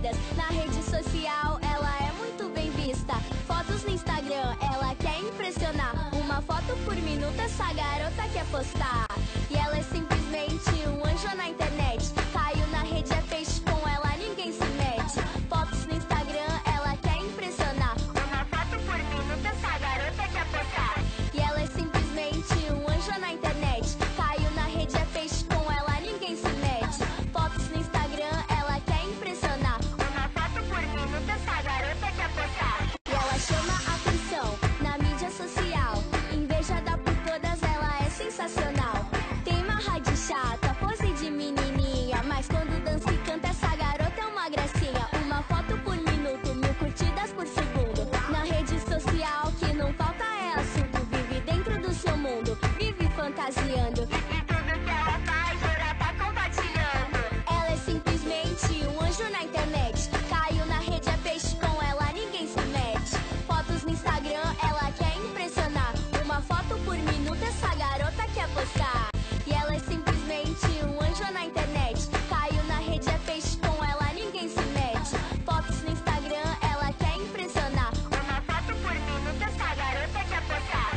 curtidas. Na rede social ela é muito bem vista. Fotos no Instagram ela quer impressionar. Uma foto por minuto essa garota quer postar. E ela é simplesmente um anjo na internet. Caiu na rede, é peixe, com ela ninguém se mete. Fotos no Instagram ela quer impressionar. Uma foto por minuto essa garota quer postar. E ela é simplesmente um anjo na internet. Caiu na rede, é peixe, com ela ninguém se mete. Fotos no Instagram ela quer impressionar. Uma foto por minuto essa garota quer postar. E ela chama atenção na mídia social. Invejada por todas, ela é sensacional. Tem marra de chata, pose de menininha, mas quando dança e canta essa garota é uma gracinha. Uma foto por minuto, 1000 curtidas por segundo. Na rede social que não falta é assunto. Vive dentro do seu mundo, vive fantasiando. E tudo que ela faz, ela tá compartilhando. Ela é simplesmente um anjo na internet. Caiu na rede, é peixe, com ela ninguém se mete. Fotos no Instagram, ela quer impressionar. Uma foto por minuto essa garota quer postar. E ela é simplesmente um anjo na internet. Caiu na rede, é peixe, com ela ninguém se mete. Fotos no Instagram, ela quer impressionar. Uma foto por minuto essa garota quer postar.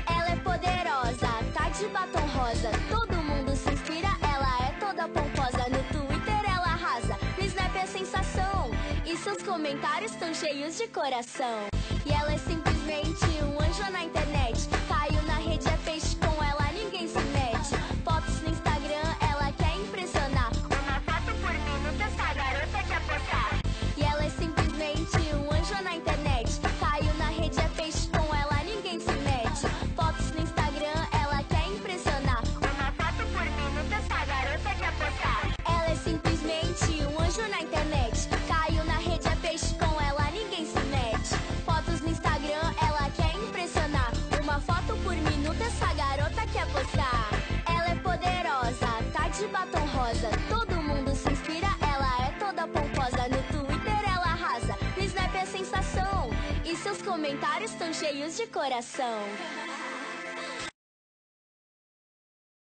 Ela é poderosa, tá de batom rosa. Todo mundo se inspira, ela é toda pomposa. No Twitter ela arrasa, no Snap é sensação. E seus comentários tão cheios de coração. E ela é simplesmente um anjo na internet. Caiu na rede, é peixe, com ela ninguém se mete. Fotos no Instagram, ela quer impressionar. Uma foto por minuto essa garota quer postar. E ela é simplesmente um anjo na internet. Caiu na rede, é peixe, com ela ninguém se mete. Fotos no Instagram, ela quer impressionar. Uma foto por minuto essa garota quer postar. Ela é simplesmente um anjo na internet. Caiu na rede, é peixe, com ela ninguém se mete. Fotos no Instagram, ela quer impressionar. Uma foto por minuto essa garota quer postar. Ela é poderosa, tá de batom rosa. Todo mundo se inspira, ela é toda pomposa. No Twitter ela arrasa, no Snap é sensação. E seus comentários tão cheios de coração.